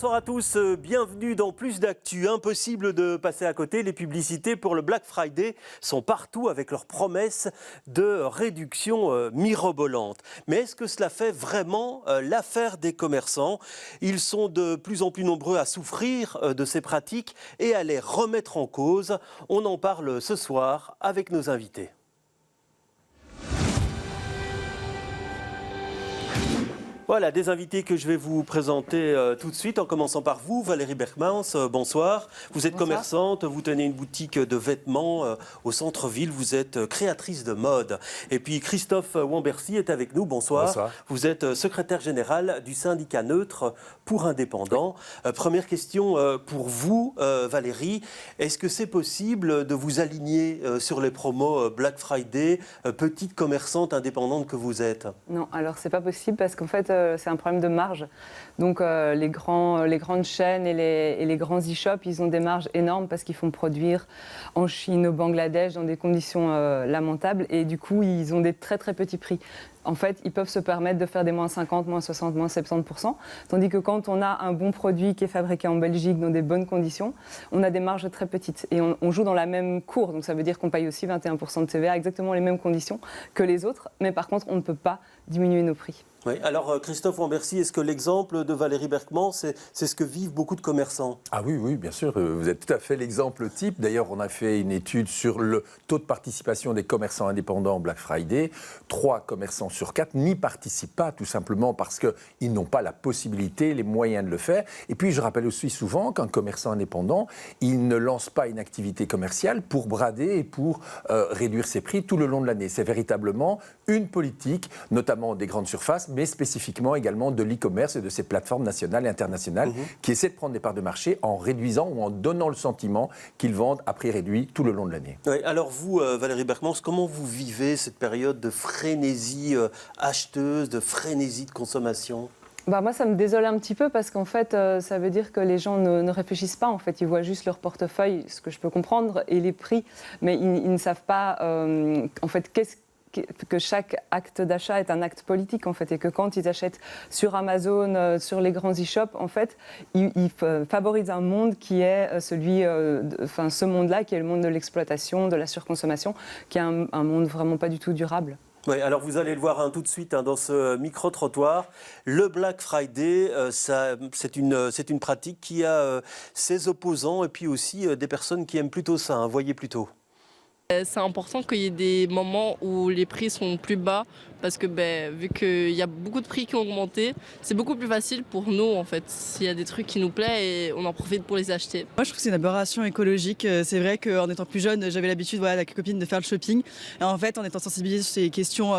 Bonsoir à tous, bienvenue dans Plus d'Actu. Impossible de passer à côté, les publicités pour le Black Friday sont partout avec leurs promesses de réduction mirobolante. Mais est-ce que cela fait vraiment l'affaire des commerçants? Ils sont de plus en plus nombreux à souffrir de ces pratiques et à les remettre en cause. On en parle ce soir avec nos invités. Voilà, des invités que je vais vous présenter tout de suite, en commençant par vous, Valérie Berkmans, bonsoir. Vous êtes commerçante, vous tenez une boutique de vêtements au centre-ville, vous êtes créatrice de mode. Et puis Christophe Wambercy est avec nous, bonsoir. Bonsoir. Vous êtes secrétaire général du syndicat neutre pour indépendants. Première question pour vous, Valérie, est-ce que c'est possible de vous aligner sur les promos Black Friday, petite commerçante indépendante que vous êtes? Non, alors c'est pas possible parce qu'en fait c'est un problème de marge. Donc les grandes chaînes et les grands e-shops, ils ont des marges énormes parce qu'ils font produire en Chine, au Bangladesh, dans des conditions lamentables. Et du coup, ils ont des très très petits prix. En fait, ils peuvent se permettre de faire des moins 50, moins 60, moins 70%. Tandis que quand on a un bon produit qui est fabriqué en Belgique dans des bonnes conditions, on a des marges très petites. Et on joue dans la même cour. Donc ça veut dire qu'on paye aussi 21% de TVA, exactement les mêmes conditions que les autres. Mais par contre, on ne peut pas diminuer nos prix. Oui. Alors Christophe Wambercy, est-ce que l'exemple de Valérie Berkmans, c'est ce que vivent beaucoup de commerçants? Ah oui, oui, bien sûr, vous êtes tout à fait l'exemple type. D'ailleurs, on a fait une étude sur le taux de participation des commerçants indépendants au Black Friday. 3 commerçants sur 4 n'y participent pas, tout simplement parce qu'ils n'ont pas la possibilité, les moyens de le faire. Et puis, je rappelle aussi souvent qu'un commerçant indépendant, il ne lance pas une activité commerciale pour brader et pour réduire ses prix tout le long de l'année. C'est véritablement une politique, notamment des grandes surfaces, mais spécifiquement également de l'e-commerce et de ces plateformes nationales et internationales qui essaient de prendre des parts de marché en réduisant ou en donnant le sentiment qu'ils vendent à prix réduit tout le long de l'année. Oui, alors vous, Valérie Berkmans, comment vous vivez cette période de frénésie acheteuse, de frénésie de consommation? Moi, ça me désole un petit peu parce qu'en fait, ça veut dire que les gens ne réfléchissent pas. En fait, ils voient juste leur portefeuille, ce que je peux comprendre, et les prix, mais ils ne savent pas en fait que chaque acte d'achat est un acte politique en fait, et que quand ils achètent sur Amazon, sur les grands e-shops, en fait, ils favorisent un monde qui est ce monde-là, qui est le monde de l'exploitation, de la surconsommation, qui est un monde vraiment pas du tout durable. Oui, alors vous allez le voir tout de suite dans ce micro-trottoir. Le Black Friday, c'est une pratique qui a ses opposants et puis aussi des personnes qui aiment plutôt ça, voyez plutôt. C'est important qu'il y ait des moments où les prix sont plus bas parce que vu qu'il y a beaucoup de prix qui ont augmenté, c'est beaucoup plus facile pour nous en fait. S'il y a des trucs qui nous plaisent et on en profite pour les acheter. Moi je trouve que c'est une aberration écologique. C'est vrai qu'en étant plus jeune, j'avais l'habitude avec copines de faire le shopping. Et en fait en étant sensibilisée sur ces questions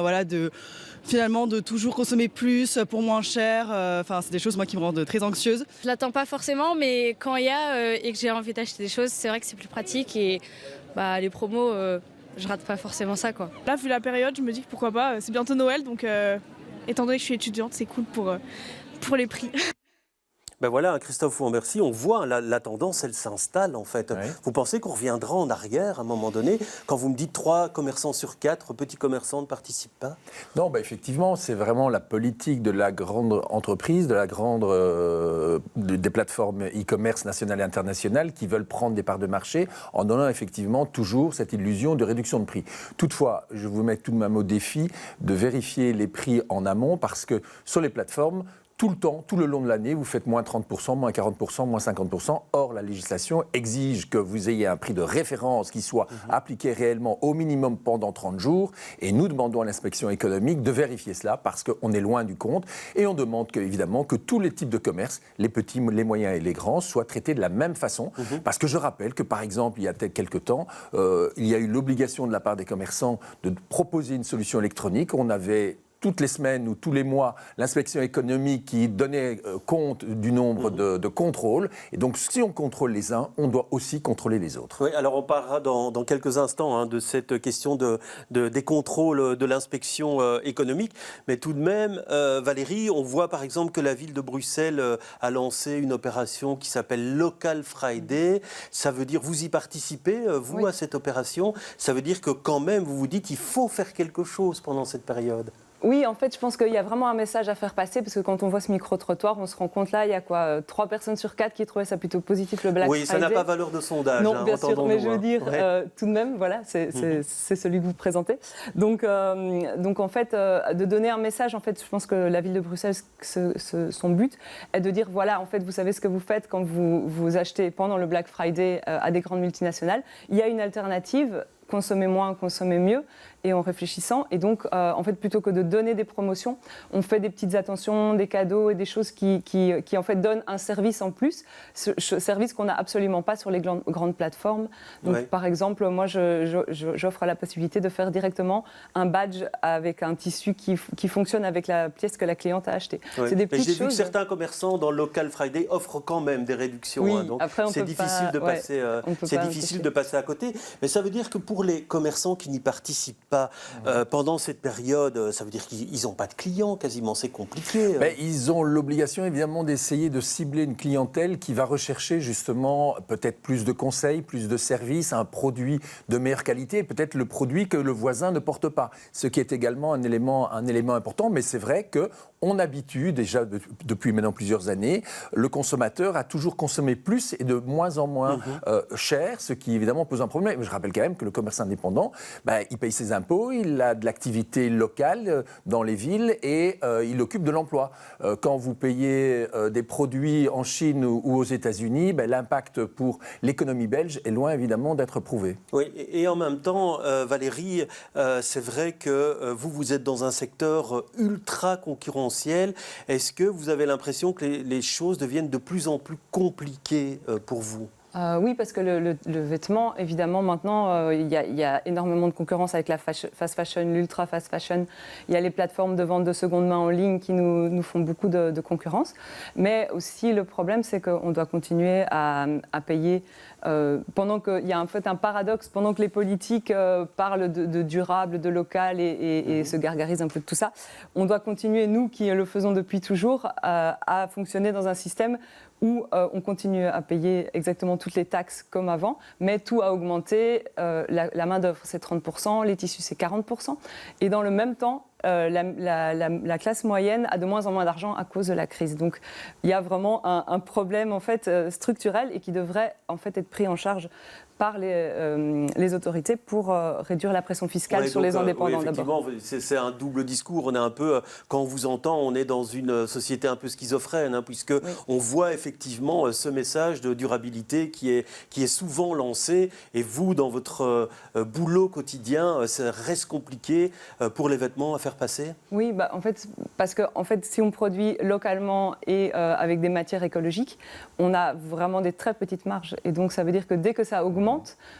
finalement de toujours consommer plus pour moins cher, c'est des choses moi qui me rendent très anxieuse. Je l'attends pas forcément, mais quand il y a et que j'ai envie d'acheter des choses, c'est vrai que c'est plus pratique et les promos, je rate pas forcément ça quoi. Là, vu la période, je me dis que pourquoi pas, c'est bientôt Noël, donc étant donné que je suis étudiante, c'est cool pour les prix. Ben voilà, Christophe Wambercy, on voit la tendance, elle s'installe en fait. Ouais. Vous pensez qu'on reviendra en arrière à un moment donné, quand vous me dites 3 commerçants sur 4, petits commerçants ne participent pas? Non, effectivement, c'est vraiment la politique de la grande entreprise, de la grande des plateformes e-commerce nationales et internationales qui veulent prendre des parts de marché en donnant effectivement toujours cette illusion de réduction de prix. Toutefois, je vous mets tout de même au défi de vérifier les prix en amont parce que sur les plateformes, tout le temps, tout le long de l'année, vous faites moins 30%, moins 40%, moins 50%. Or, la législation exige que vous ayez un prix de référence qui soit appliqué réellement au minimum pendant 30 jours. Et nous demandons à l'inspection économique de vérifier cela parce qu'on est loin du compte. Et on demande évidemment que tous les types de commerce, les petits, les moyens et les grands, soient traités de la même façon. Parce que je rappelle que, par exemple, il y a peut-être quelques temps, il y a eu l'obligation de la part des commerçants de proposer une solution électronique. On avait toutes les semaines ou tous les mois, l'inspection économique qui donnait compte du nombre de contrôles. Et donc, si on contrôle les uns, on doit aussi contrôler les autres. Oui, alors on parlera dans quelques instants de cette question des contrôles de l'inspection économique. Mais tout de même, Valérie, on voit par exemple que la ville de Bruxelles a lancé une opération qui s'appelle Local Friday. Ça veut dire, vous y participez, vous, oui, à cette opération. Ça veut dire que quand même, vous vous dites, il faut faire quelque chose pendant cette période. Oui, en fait, je pense qu'il y a vraiment un message à faire passer, parce que quand on voit ce micro-trottoir, on se rend compte là, il y a quoi, 3 personnes sur 4 qui trouvaient ça plutôt positif, le Black Friday. Oui, ça n'a pas valeur de sondage. Non, bien sûr, mais je veux dire, Ouais. tout de même, voilà, c'est celui que vous présentez. Donc en fait, de donner un message, en fait, je pense que la ville de Bruxelles, son but est de dire, voilà, en fait, vous savez ce que vous faites quand vous achetez pendant le Black Friday à des grandes multinationales. Il y a une alternative. Consommer moins, consommer mieux, et en réfléchissant. Et donc, en fait, plutôt que de donner des promotions, on fait des petites attentions, des cadeaux et des choses qui en fait, donnent un service en plus, ce service qu'on n'a absolument pas sur les grandes plateformes. Donc, par exemple, moi, j'offre la possibilité de faire directement un badge avec un tissu qui fonctionne avec la pièce que la cliente a achetée. C'est des petites choses. J'ai vu que certains commerçants dans le Local Friday offrent quand même des réductions. Oui, donc après, c'est difficile, difficile de passer à côté. Mais ça veut dire que pour les commerçants qui n'y participent pas pendant cette période, ça veut dire qu'ils n'ont pas de clients quasiment, c'est compliqué. Ils ont l'obligation évidemment d'essayer de cibler une clientèle qui va rechercher justement peut-être plus de conseils, plus de services, un produit de meilleure qualité, peut-être le produit que le voisin ne porte pas. Ce qui est également un élément important, mais c'est vrai qu'on habitue déjà depuis maintenant plusieurs années, le consommateur a toujours consommé plus et de moins en moins cher, ce qui évidemment pose un problème. Je rappelle quand même que le commerce indépendant, il paye ses impôts, il a de l'activité locale dans les villes et il occupe de l'emploi. Quand vous payez des produits en Chine ou aux États-Unis, l'impact pour l'économie belge est loin évidemment d'être prouvé. Oui, et en même temps, Valérie, c'est vrai que vous êtes dans un secteur ultra concurrentiel. Est-ce que vous avez l'impression que les choses deviennent de plus en plus compliquées pour vous ? Oui, parce que le vêtement, évidemment, maintenant, il y a énormément de concurrence avec la fast fashion, l'ultra fast fashion. Il y a les plateformes de vente de seconde main en ligne qui nous font beaucoup de concurrence. Mais aussi, le problème, c'est qu'on doit continuer à payer pendant qu'il y a en fait un paradoxe, pendant que les politiques parlent de durable, de local et se gargarisent un peu de tout ça. On doit continuer, nous qui le faisons depuis toujours, à fonctionner dans un système où on continue à payer exactement toutes les taxes comme avant, mais tout a augmenté. La main-d'œuvre, c'est 30%, les tissus, c'est 40%. Et dans le même temps, la classe moyenne a de moins en moins d'argent à cause de la crise. Donc, il y a vraiment un problème en fait, structurel et qui devrait en fait, être pris en charge par les autorités pour réduire la pression fiscale sur les indépendants d'abord. C'est un double discours. On est un peu, quand on vous entend, on est dans une société un peu schizophrène, puisque on voit effectivement ce message de durabilité qui est souvent lancé. Et vous, dans votre boulot quotidien, ça reste compliqué pour les vêtements à faire passer ? Oui, en fait, parce que si on produit localement et avec des matières écologiques, on a vraiment des très petites marges. Et donc, ça veut dire que dès que ça augmente,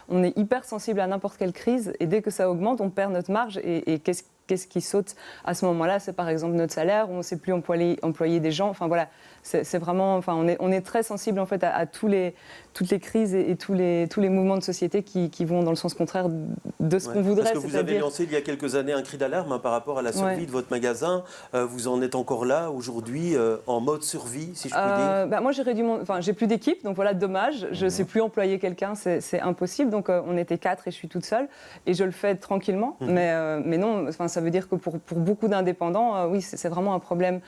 on est hyper sensible à n'importe quelle crise et dès que ça augmente, on perd notre marge. Et qu'est-ce qui saute à ce moment-là ? C'est par exemple notre salaire, on ne sait plus employer des gens. Enfin voilà, c'est vraiment, on est très sensible en fait à toutes les crises et tous les mouvements de société qui vont dans le sens contraire de ce qu'on voudrait. Parce que vous avez lancé il y a quelques années un cri d'alarme par rapport à la survie de votre magasin. Vous en êtes encore là aujourd'hui en mode survie, si je puis dire. Moi j'ai plus d'équipe, donc voilà, dommage. Je ne sais plus employer quelqu'un, c'est impossible. Donc on était 4 et je suis toute seule et je le fais tranquillement. Mais non, ça veut dire que pour beaucoup d'indépendants, oui, c'est vraiment un problème.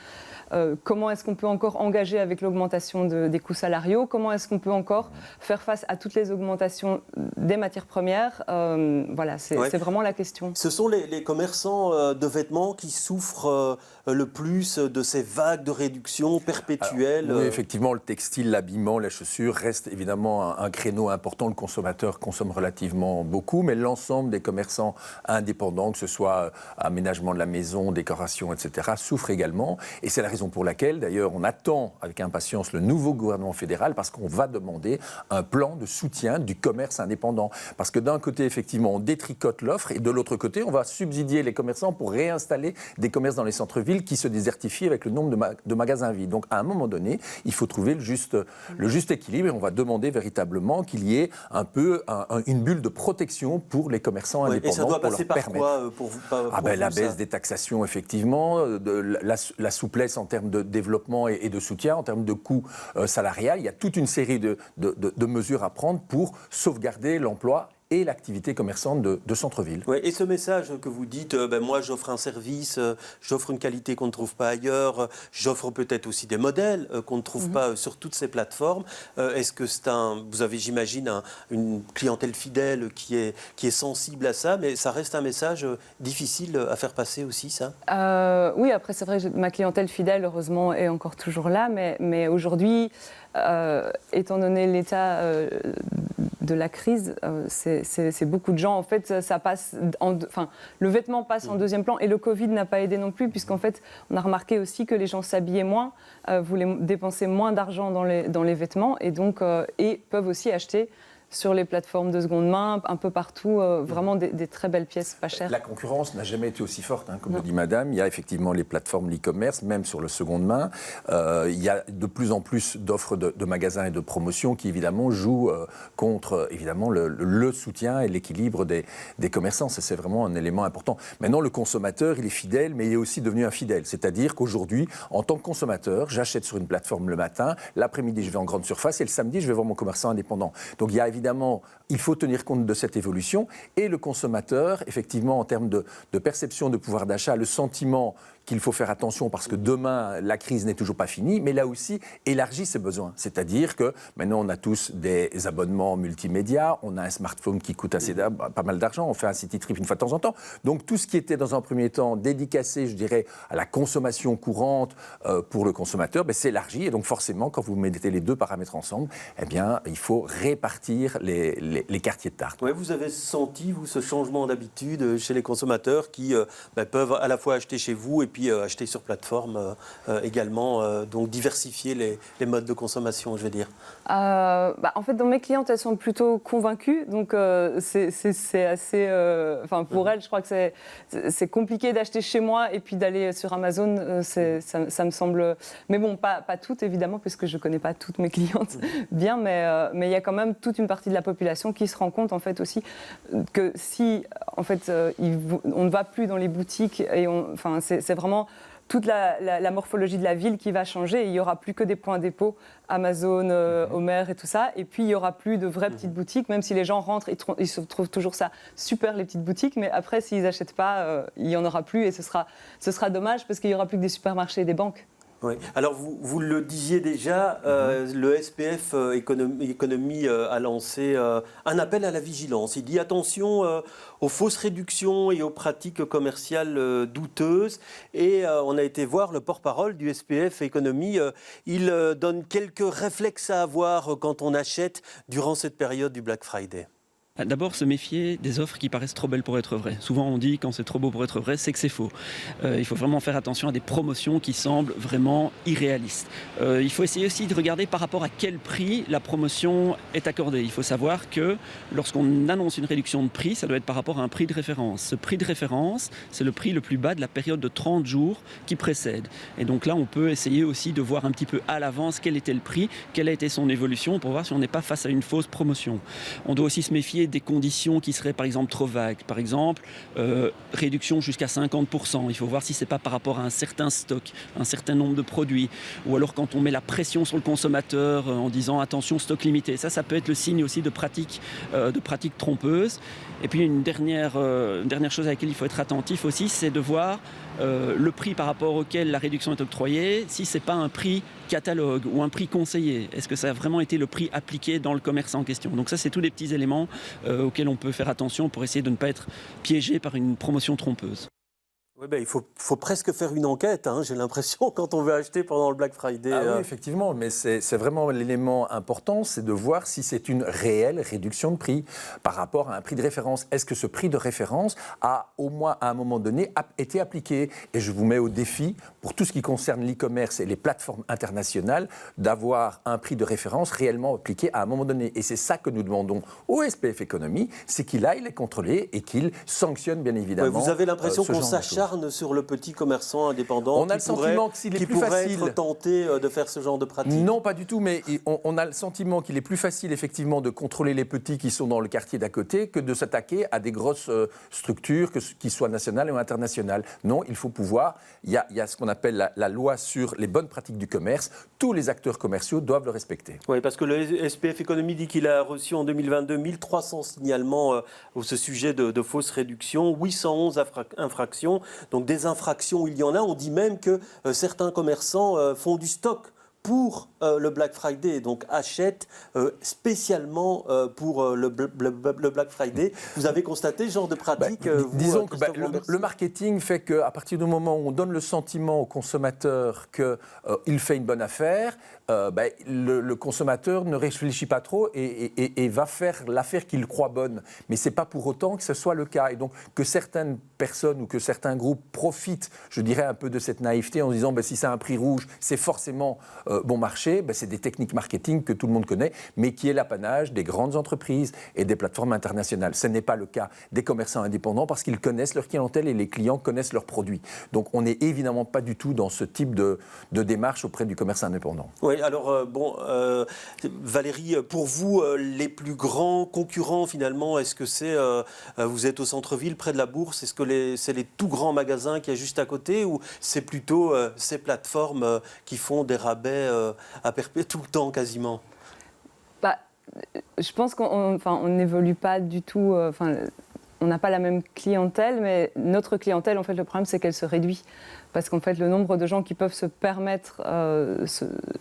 Comment est-ce qu'on peut encore engager avec l'augmentation des coûts salariaux ? Comment est-ce qu'on peut encore faire face à toutes les augmentations des matières premières ? Voilà, c'est vraiment la question. Ce sont les commerçants de vêtements qui souffrent le plus de ces vagues de réduction perpétuelles. Oui, effectivement, le textile, l'habillement, la chaussure reste évidemment un créneau important. Le consommateur consomme relativement beaucoup, mais l'ensemble des commerçants indépendants, que ce soit aménagement de la maison, décoration, etc., souffrent également. Et c'est la raison pour laquelle, d'ailleurs, on attend avec impatience le nouveau gouvernement fédéral parce qu'on va demander un plan de soutien du commerce indépendant. Parce que d'un côté, effectivement, on détricote l'offre et de l'autre côté, on va subsidier les commerçants pour réinstaller des commerces dans les centres-villes qui se désertifient avec le nombre de magasins vides. Donc, à un moment donné, il faut trouver le juste équilibre et on va demander véritablement qu'il y ait un peu une bulle de protection pour les commerçants indépendants. Et ça doit passer par permettre. quoi pour vous La baisse des taxations, effectivement, la souplesse en termes de développement et de soutien, en termes de coûts salarial. Il y a toute une série de mesures à prendre pour sauvegarder l'emploi et l'activité commerçante de centre-ville. Ouais, et ce message que vous dites, moi j'offre un service, j'offre une qualité qu'on ne trouve pas ailleurs, j'offre peut-être aussi des modèles qu'on ne trouve pas sur toutes ces plateformes. Est-ce que vous avez, j'imagine, une clientèle fidèle qui est sensible à ça, mais ça reste un message difficile à faire passer aussi, ça? Oui, après c'est vrai que ma clientèle fidèle, heureusement, est encore toujours là, mais aujourd'hui, étant donné l'état de la crise, c'est beaucoup de gens. En fait, ça passe. Le vêtement passe en deuxième plan et le Covid n'a pas aidé non plus, puisqu'en fait, on a remarqué aussi que les gens s'habillaient moins, voulaient dépenser moins d'argent dans les vêtements et donc et peuvent aussi acheter sur les plateformes de seconde main, un peu partout, vraiment des très belles pièces pas chères. La concurrence n'a jamais été aussi forte, comme le dit Madame. Il y a effectivement les plateformes e-commerce, même sur le seconde main. Il y a de plus en plus d'offres de magasins et de promotions qui, évidemment, jouent contre évidemment, le soutien et l'équilibre des commerçants. C'est vraiment un élément important. Maintenant, le consommateur, il est fidèle, mais il est aussi devenu infidèle. C'est-à-dire qu'aujourd'hui, en tant que consommateur, j'achète sur une plateforme le matin, l'après-midi, je vais en grande surface et le samedi, je vais voir mon commerçant indépendant. Donc, il y a évidemment, il faut tenir compte de cette évolution et le consommateur, effectivement, en termes de perception de pouvoir d'achat, a le sentiment qu'il faut faire attention parce que demain, la crise n'est toujours pas finie, mais là aussi, élargit ses besoins. C'est-à-dire que maintenant, on a tous des abonnements multimédia, on a un smartphone qui coûte pas mal d'argent, on fait un city trip une fois de temps en temps. Donc, tout ce qui était dans un premier temps dédicacé, je dirais, à la consommation courante pour le consommateur, s'élargit. Et donc, forcément, quand vous mettez les deux paramètres ensemble, eh bien, il faut répartir les quartiers de tarte. Ouais, vous avez senti, vous, ce changement d'habitude chez les consommateurs qui peuvent à la fois acheter chez vous et puis acheter sur plateforme également, donc diversifier les modes de consommation, je veux dire. En fait, dans mes clientes, elles sont plutôt convaincues, donc c'est assez... pour elles, je crois que c'est compliqué d'acheter chez moi et puis d'aller sur Amazon, ça me semble... Mais bon, pas toutes, évidemment, puisque je ne connais pas toutes mes clientes bien, mais il y a quand même toute une partie de la population qui se rend compte, en fait, aussi, que si, en fait, on ne va plus dans les boutiques, et c'est vraiment toute la morphologie de la ville qui va changer. Il n'y aura plus que des points dépôt, Amazon, Homer et tout ça. Et puis, il n'y aura plus de vraies petites boutiques. Même si les gens rentrent, ils se trouvent toujours ça super, les petites boutiques. Mais après, s'ils n'achètent pas, il n'y en aura plus. Et ce sera dommage parce qu'il n'y aura plus que des supermarchés et des banques. Oui. Alors, vous le disiez déjà, le SPF Économie a lancé un appel à la vigilance. Il dit attention aux fausses réductions et aux pratiques commerciales douteuses. Et on a été voir le porte-parole du SPF Économie. Il donne quelques réflexes à avoir quand on achète durant cette période du Black Friday. D'abord, se méfier des offres qui paraissent trop belles pour être vraies. Souvent, on dit quand c'est trop beau pour être vrai, c'est que c'est faux. Il faut vraiment faire attention à des promotions qui semblent vraiment irréalistes. Il faut essayer aussi de regarder par rapport à quel prix la promotion est accordée. Il faut savoir que lorsqu'on annonce une réduction de prix, ça doit être par rapport à un prix de référence. Ce prix de référence, c'est le prix le plus bas de la période de 30 jours qui précède. Et donc là, on peut essayer aussi de voir un petit peu à l'avance quel était le prix, quelle a été son évolution pour voir si on n'est pas face à une fausse promotion. On doit aussi se méfier des conditions qui seraient par exemple trop vagues. Par exemple, réduction jusqu'à 50%. Il faut voir si ce n'est pas par rapport à un certain stock, un certain nombre de produits. Ou alors quand on met la pression sur le consommateur en disant attention, stock limité. Ça peut être le signe aussi de pratiques trompeuses. Et puis une dernière chose à laquelle il faut être attentif aussi, c'est de voir le prix par rapport auquel la réduction est octroyée, si ce n'est pas un prix catalogue ou un prix conseillé. Est-ce que ça a vraiment été le prix appliqué dans le commerce en question? Donc ça, c'est tous les petits éléments auxquels on peut faire attention pour essayer de ne pas être piégé par une promotion trompeuse. Oui, il faut presque faire une enquête, j'ai l'impression, quand on veut acheter pendant le Black Friday. Oui, effectivement, mais c'est vraiment l'élément important, c'est de voir si c'est une réelle réduction de prix par rapport à un prix de référence. Est-ce que ce prix de référence a, au moins à un moment donné, été appliqué? Et je vous mets au défi, pour tout ce qui concerne l'e-commerce et les plateformes internationales, d'avoir un prix de référence réellement appliqué à un moment donné. Et c'est ça que nous demandons au SPF Économie, c'est qu'il aille les contrôler et qu'il sanctionne bien évidemment. Vous avez l'impression qu'on s'acharne s'acharne sur le petit commerçant indépendant On a le sentiment qu'il pourrait être tenté de faire ce genre de pratique. Non, pas du tout, mais on a le sentiment qu'il est plus facile effectivement de contrôler les petits qui sont dans le quartier d'à côté que de s'attaquer à des grosses structures, qu'ils soient nationales ou internationales. Non, il faut pouvoir, il y a ce qu'on appelle la loi sur les bonnes pratiques du commerce, tous les acteurs commerciaux doivent le respecter. Oui, parce que le SPF Économie dit qu'il a reçu en 2022 1300 signalements au sujet de fausses réductions, 811 infractions. Donc des infractions, il y en a. On dit même que certains commerçants font du stock pour le Black Friday, donc achètent spécialement pour le Black Friday. Vous avez constaté ce genre de pratique disons que le marketing fait qu'à partir du moment où on donne le sentiment au consommateur qu'il fait une bonne affaire, le consommateur ne réfléchit pas trop et va faire l'affaire qu'il croit bonne. Mais ce n'est pas pour autant que ce soit le cas. Et donc que certaines personnes ou que certains groupes profitent, je dirais, un peu de cette naïveté en disant si c'est un prix rouge, c'est forcément bon marché, c'est des techniques marketing que tout le monde connaît, mais qui est l'apanage des grandes entreprises et des plateformes internationales. Ce n'est pas le cas des commerçants indépendants parce qu'ils connaissent leur clientèle et les clients connaissent leurs produits. Donc on n'est évidemment pas du tout dans ce type de démarche auprès du commerce indépendant. Oui, alors Valérie, pour vous, les plus grands concurrents finalement, est-ce que c'est, vous êtes au centre-ville près de la Bourse, est-ce que c'est les tout grands magasins qu'il y a juste à côté ou c'est plutôt ces plateformes qui font des rabais à perpétuer tout le temps quasiment? Je pense qu'on n'évolue pas du tout, on n'a pas la même clientèle, mais notre clientèle, en fait, le problème, c'est qu'elle se réduit. Parce qu'en fait, le nombre de gens qui peuvent se permettre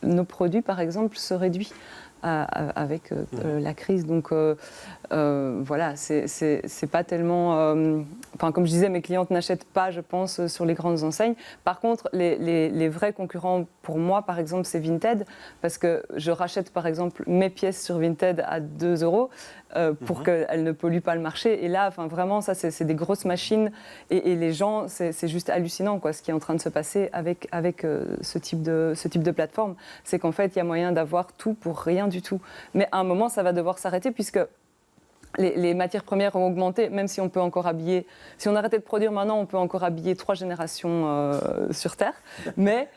nos produits, par exemple, se réduit avec la crise. Donc, voilà, c'est pas tellement... comme je disais, mes clientes n'achètent pas, je pense, sur les grandes enseignes. Par contre, les vrais concurrents, pour moi, par exemple, c'est Vinted, parce que je rachète, par exemple, mes pièces sur Vinted à 2 € pour qu'elles ne polluent pas le marché. Et là, vraiment, ça, c'est des grosses machines. Et les gens, c'est juste hallucinant, quoi, ce qui est en train de se passer avec ce type de plateforme. C'est qu'en fait, il y a moyen d'avoir tout pour rien du tout. Mais à un moment, ça va devoir s'arrêter, puisque les matières premières ont augmenté, même si on peut encore habiller... Si on arrêtait de produire maintenant, on peut encore habiller 3 générations sur Terre. Mais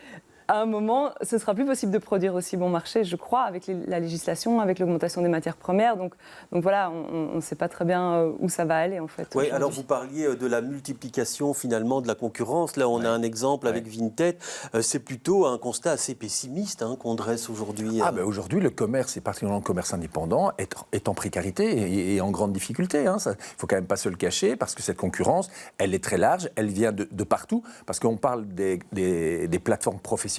à un moment, ce ne sera plus possible de produire aussi bon marché, je crois, avec la législation, avec l'augmentation des matières premières. Donc voilà, on ne sait pas très bien où ça va aller, en fait. Oui, alors vous parliez de la multiplication, finalement, de la concurrence. Là, on a un exemple avec Vinted. C'est plutôt un constat assez pessimiste qu'on dresse aujourd'hui. Aujourd'hui, le commerce, et particulièrement le commerce indépendant, est en précarité et en grande difficulté. Il ne faut quand même pas se le cacher, parce que cette concurrence, elle est très large, elle vient de partout, parce qu'on parle des plateformes professionnelles.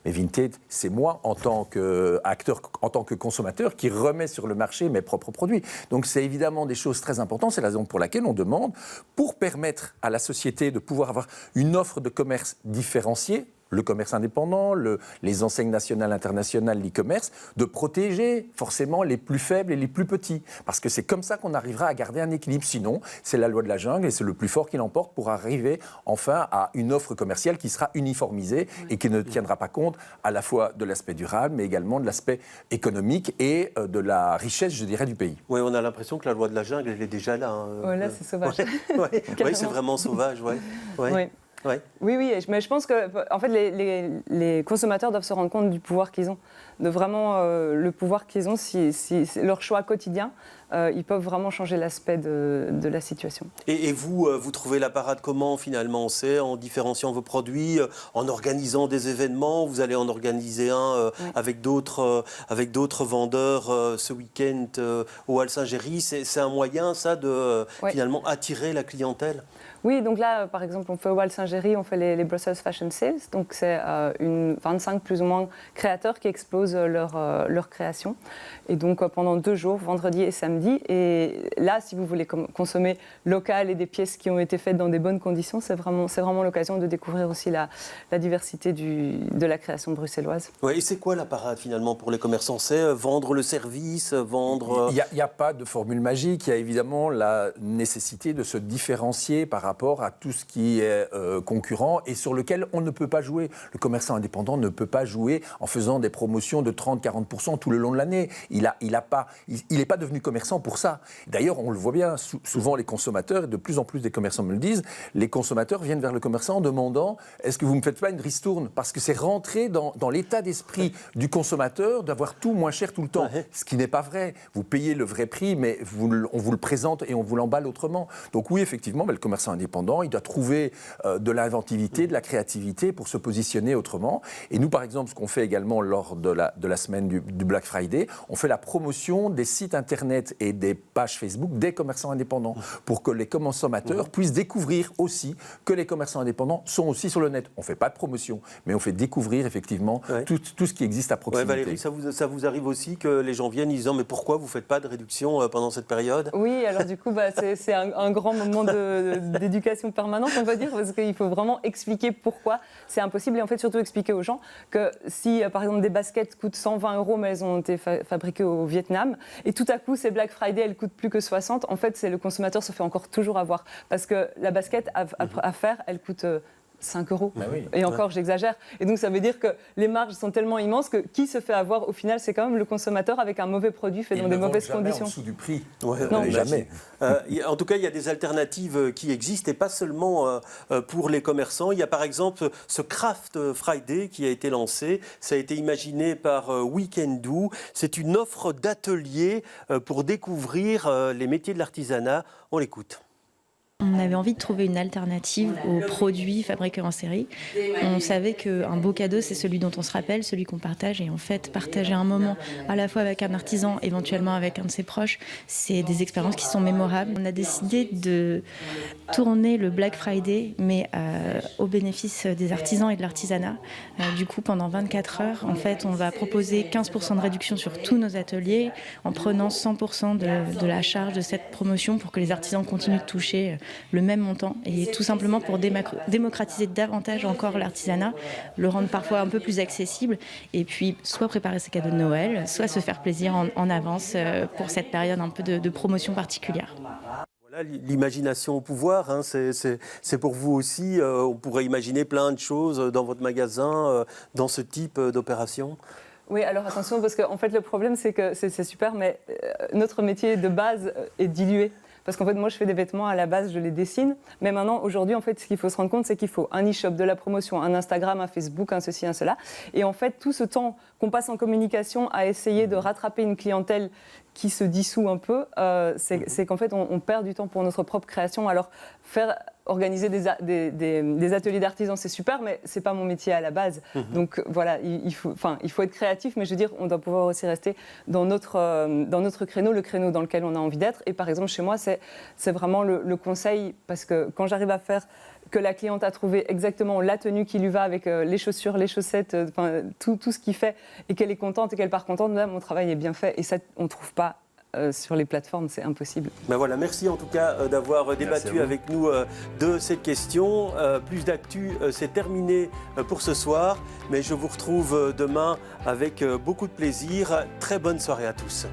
Mais Vinted, c'est moi, en tant qu'acteur, en tant que consommateur, qui remet sur le marché mes propres produits. Donc c'est évidemment des choses très importantes. C'est la raison pour laquelle on demande, pour permettre à la société de pouvoir avoir une offre de commerce différenciée, le commerce indépendant, les enseignes nationales, internationales, l'e-commerce, de protéger forcément les plus faibles et les plus petits. Parce que c'est comme ça qu'on arrivera à garder un équilibre. Sinon, c'est la loi de la jungle et c'est le plus fort qui l'emporte pour arriver enfin à une offre commerciale qui sera uniformisée et qui ne tiendra pas compte à la fois de l'aspect durable, mais également de l'aspect économique et de la richesse, je dirais, du pays. Oui, on a l'impression que la loi de la jungle, elle est déjà là. Là, c'est sauvage. Oui, c'est vraiment sauvage, Oui. Oui, mais je pense que en fait, les consommateurs doivent se rendre compte du pouvoir qu'ils ont, de vraiment le pouvoir qu'ils ont, si leur choix quotidien, ils peuvent vraiment changer l'aspect de la situation. Et vous trouvez la parade comment finalement? C'est en différenciant vos produits, en organisant des événements, vous allez en organiser un avec d'autres vendeurs ce week-end au Halles Saint-Géry, c'est un moyen ça de finalement attirer la clientèle? Oui, donc là, par exemple, on fait au Halles Saint-Géry, on fait les Brussels Fashion Sales. Donc c'est 25 plus ou moins créateurs qui exposent leur création. Et donc pendant 2 jours, vendredi et samedi. Et là, si vous voulez consommer local et des pièces qui ont été faites dans des bonnes conditions, c'est vraiment l'occasion de découvrir aussi la diversité de la création bruxelloise. Ouais, et c'est quoi la parade finalement pour les commerçants? C'est vendre le service, vendre... Il n'y a pas de formule magique. Il y a évidemment la nécessité de se différencier par rapport à tout ce qui est concurrent et sur lequel on ne peut pas jouer. Le commerçant indépendant ne peut pas jouer en faisant des promotions de 30-40% tout le long de l'année. Il n'est pas devenu commerçant pour ça. D'ailleurs, on le voit bien, souvent les consommateurs, et de plus en plus des commerçants me le disent, les consommateurs viennent vers le commerçant en demandant « est-ce que vous ne me faites pas une ristourne ?» Parce que c'est rentré dans l'état d'esprit du consommateur d'avoir tout moins cher tout le temps. Ce qui n'est pas vrai. Vous payez le vrai prix, mais on vous le présente et on vous l'emballe autrement. Donc oui, effectivement, le commerçant indépendant, il doit trouver de l'inventivité, de la créativité pour se positionner autrement. Et nous, par exemple, ce qu'on fait également lors de la semaine du Black Friday, on fait la promotion des sites internet et des pages Facebook des commerçants indépendants pour que les consommateurs puissent découvrir aussi que les commerçants indépendants sont aussi sur le net. On ne fait pas de promotion, mais on fait découvrir effectivement tout ce qui existe à proximité. Valérie, ça vous arrive aussi que les gens viennent disant mais pourquoi vous ne faites pas de réduction pendant cette période? Oui, alors du coup, c'est un grand moment d'éducation permanente, on va dire, parce qu'il faut vraiment expliquer pourquoi c'est impossible et en fait surtout expliquer aux gens que si, par exemple, des baskets coûtent 120 €, mais elles ont été fabriquées au Vietnam, et tout à coup, ces Black Friday, elles coûtent plus que 60, en fait, le consommateur se fait encore toujours avoir. Parce que la basket à faire, elle coûte 5 €. Ben oui. Et encore, j'exagère. Et donc, ça veut dire que les marges sont tellement immenses que qui se fait avoir, au final, c'est quand même le consommateur avec un mauvais produit fait dans des mauvaises conditions. En dessous du prix. Non, jamais. En tout cas, il y a des alternatives qui existent et pas seulement pour les commerçants. Il y a par exemple ce Craft Friday qui a été lancé. Ça a été imaginé par Weekendoo. C'est une offre d'atelier pour découvrir les métiers de l'artisanat. On l'écoute. On avait envie de trouver une alternative aux produits fabriqués en série. On savait qu'un beau cadeau, c'est celui dont on se rappelle, celui qu'on partage. Et en fait, partager un moment à la fois avec un artisan, éventuellement avec un de ses proches, c'est des expériences qui sont mémorables. On a décidé de tourner le Black Friday, mais au bénéfice des artisans et de l'artisanat. Du coup, pendant 24 heures, en fait, on va proposer 15% de réduction sur tous nos ateliers, en prenant 100% de la charge de cette promotion pour que les artisans continuent de toucher le même montant, et tout simplement pour démocratiser davantage encore l'artisanat, le rendre parfois un peu plus accessible, et puis soit préparer ses cadeaux de Noël, soit se faire plaisir en avance pour cette période un peu de promotion particulière. Voilà, l'imagination au pouvoir, hein, c'est pour vous aussi. On pourrait imaginer plein de choses dans votre magasin, dans ce type d'opération. Oui, alors attention, parce qu'en fait, le problème, c'est que c'est super, mais notre métier de base est dilué. Parce qu'en fait, moi, je fais des vêtements, à la base, je les dessine. Mais maintenant, aujourd'hui, en fait, ce qu'il faut se rendre compte, c'est qu'il faut un e-shop, de la promotion, un Instagram, un Facebook, un ceci, un cela. Et en fait, tout ce temps qu'on passe en communication à essayer de rattraper une clientèle qui se dissout un peu, c'est qu'en fait, on perd du temps pour notre propre création. Alors, organiser des ateliers d'artisans, c'est super, mais c'est pas mon métier à la base. Donc voilà, il faut être créatif, mais je veux dire, on doit pouvoir aussi rester dans notre créneau, le créneau dans lequel on a envie d'être. Et par exemple, chez moi, c'est vraiment le conseil, parce que quand j'arrive à faire que la cliente a trouvé exactement la tenue qui lui va avec les chaussures, les chaussettes, tout ce qu'il fait, et qu'elle est contente et qu'elle part contente, là, mon travail est bien fait. Et ça, on ne trouve pas sur les plateformes, c'est impossible. Ben voilà, merci en tout cas d'avoir débattu avec nous de cette question. Plus d'actu, c'est terminé pour ce soir, mais je vous retrouve demain avec beaucoup de plaisir. Très bonne soirée à tous.